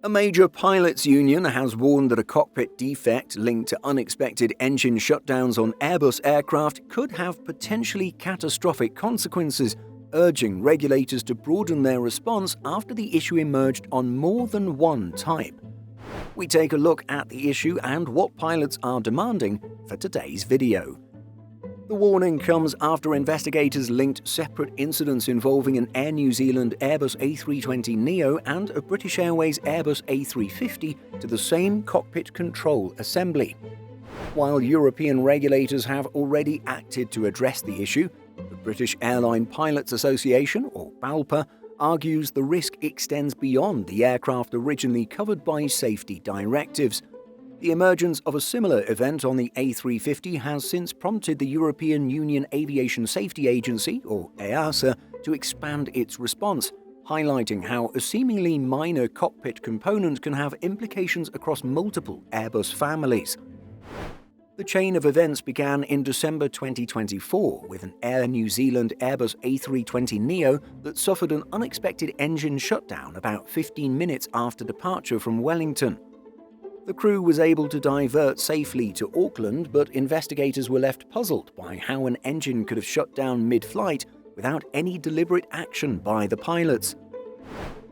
A major pilots' union has warned that a cockpit defect linked to unexpected engine shutdowns on Airbus aircraft could have potentially catastrophic consequences, urging regulators to broaden their response after the issue emerged on more than one type. We take a look at the issue and what pilots are demanding for today's video. The warning comes after investigators linked separate incidents involving an Air New Zealand Airbus A320neo and a British Airways Airbus A350 to the same cockpit control assembly. While European regulators have already acted to address the issue, the British Airline Pilots Association, or BALPA, argues the risk extends beyond the aircraft originally covered by safety directives. The emergence of a similar event on the A350 has since prompted the European Union Aviation Safety Agency, or EASA, to expand its response, highlighting how a seemingly minor cockpit component can have implications across multiple Airbus families. The chain of events began in December 2024 with an Air New Zealand Airbus A320neo that suffered an unexpected engine shutdown about 15 minutes after departure from Wellington. The crew was able to divert safely to Auckland, but investigators were left puzzled by how an engine could have shut down mid-flight without any deliberate action by the pilots.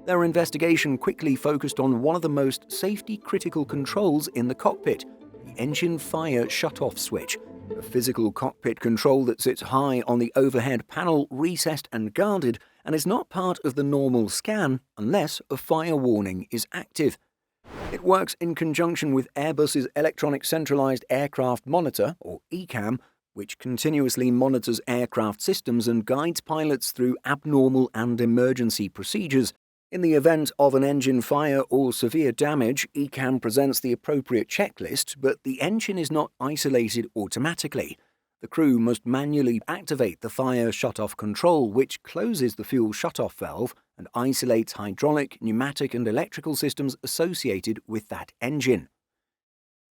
Their investigation quickly focused on one of the most safety-critical controls in the cockpit, the engine fire shut-off switch, a physical cockpit control that sits high on the overhead panel, recessed and guarded, and is not part of the normal scan unless a fire warning is active. It works in conjunction with Airbus's Electronic Centralized Aircraft Monitor, or ECAM, which continuously monitors aircraft systems and guides pilots through abnormal and emergency procedures. In the event of an engine fire or severe damage, ECAM presents the appropriate checklist, but the engine is not isolated automatically. The crew must manually activate the fire shut-off control, which closes the fuel shut-off valve and isolates hydraulic, pneumatic and electrical systems associated with that engine.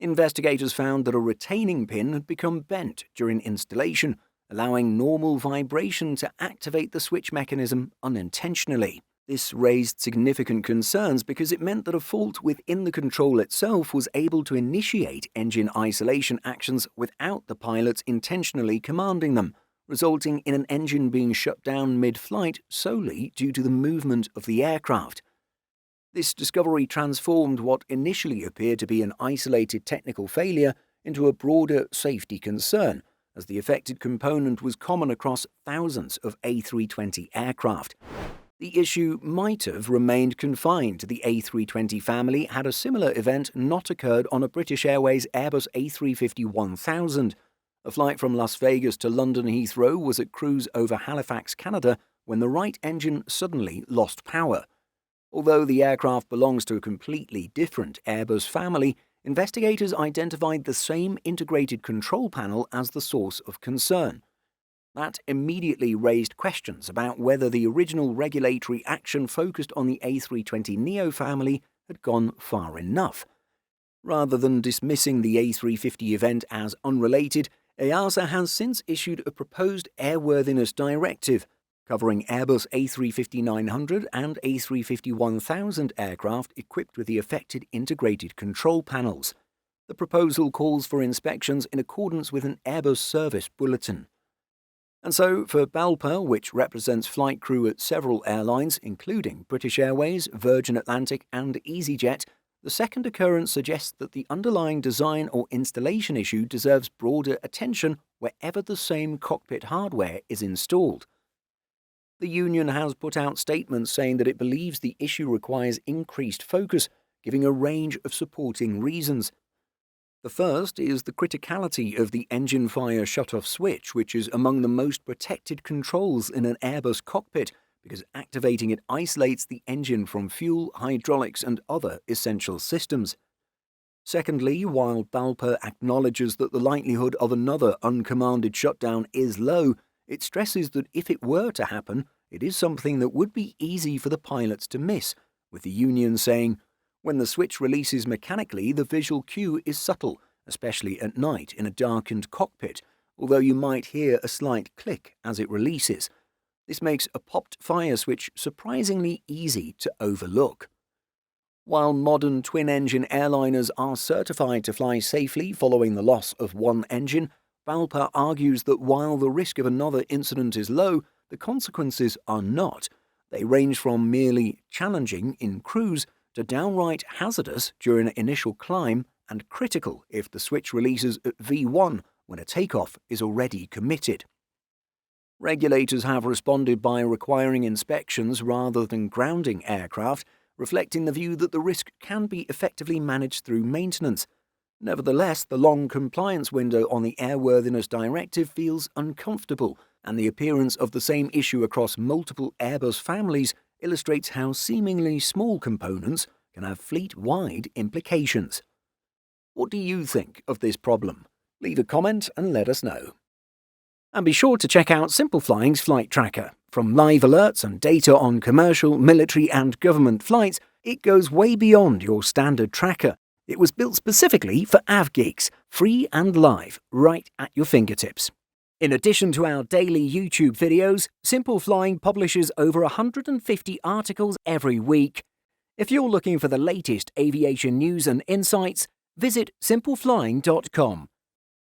Investigators found that a retaining pin had become bent during installation, allowing normal vibration to activate the switch mechanism unintentionally. This raised significant concerns because it meant that a fault within the control itself was able to initiate engine isolation actions without the pilots intentionally commanding them, resulting in an engine being shut down mid-flight solely due to the movement of the aircraft. This discovery transformed what initially appeared to be an isolated technical failure into a broader safety concern, as the affected component was common across thousands of A320 aircraft. The issue might have remained confined to the A320 family had a similar event not occurred on a British Airways Airbus A350-1000. A flight from Las Vegas to London Heathrow was at cruise over Halifax, Canada, when the right engine suddenly lost power. Although the aircraft belongs to a completely different Airbus family, investigators identified the same integrated control panel as the source of concern. That immediately raised questions about whether the original regulatory action focused on the A320neo family had gone far enough. Rather than dismissing the A350 event as unrelated, EASA has since issued a proposed airworthiness directive covering Airbus A350-900 and A350-1000 aircraft equipped with the affected integrated control panels. The proposal calls for inspections in accordance with an Airbus service bulletin. And so, for BALPA, which represents flight crew at several airlines, including British Airways, Virgin Atlantic and EasyJet, the second occurrence suggests that the underlying design or installation issue deserves broader attention wherever the same cockpit hardware is installed. The union has put out statements saying that it believes the issue requires increased focus, giving a range of supporting reasons. The first is the criticality of the engine fire shut-off switch, which is among the most protected controls in an Airbus cockpit because activating it isolates the engine from fuel, hydraulics and other essential systems. Secondly, while BALPA acknowledges that the likelihood of another uncommanded shutdown is low, it stresses that if it were to happen, it is something that would be easy for the pilots to miss, with the union saying, "When the switch releases mechanically, the visual cue is subtle, especially at night in a darkened cockpit, although you might hear a slight click as it releases. This makes a popped fire switch surprisingly easy to overlook." While modern twin-engine airliners are certified to fly safely following the loss of one engine, Valpa argues that while the risk of another incident is low, the consequences are not. They range from merely challenging in cruise to downright hazardous during an initial climb and critical if the switch releases at V1 when a takeoff is already committed. Regulators have responded by requiring inspections rather than grounding aircraft, reflecting the view that the risk can be effectively managed through maintenance. Nevertheless, the long compliance window on the Airworthiness Directive feels uncomfortable, and the appearance of the same issue across multiple Airbus families illustrates how seemingly small components can have fleet-wide implications. What do you think of this problem? Leave a comment and let us know. And be sure to check out Simple Flying's Flight Tracker. From live alerts and data on commercial, military and government flights, it goes way beyond your standard tracker. It was built specifically for AvGeeks, free and live, right at your fingertips. In addition to our daily YouTube videos, Simple Flying publishes over 150 articles every week. If you're looking for the latest aviation news and insights, visit simpleflying.com.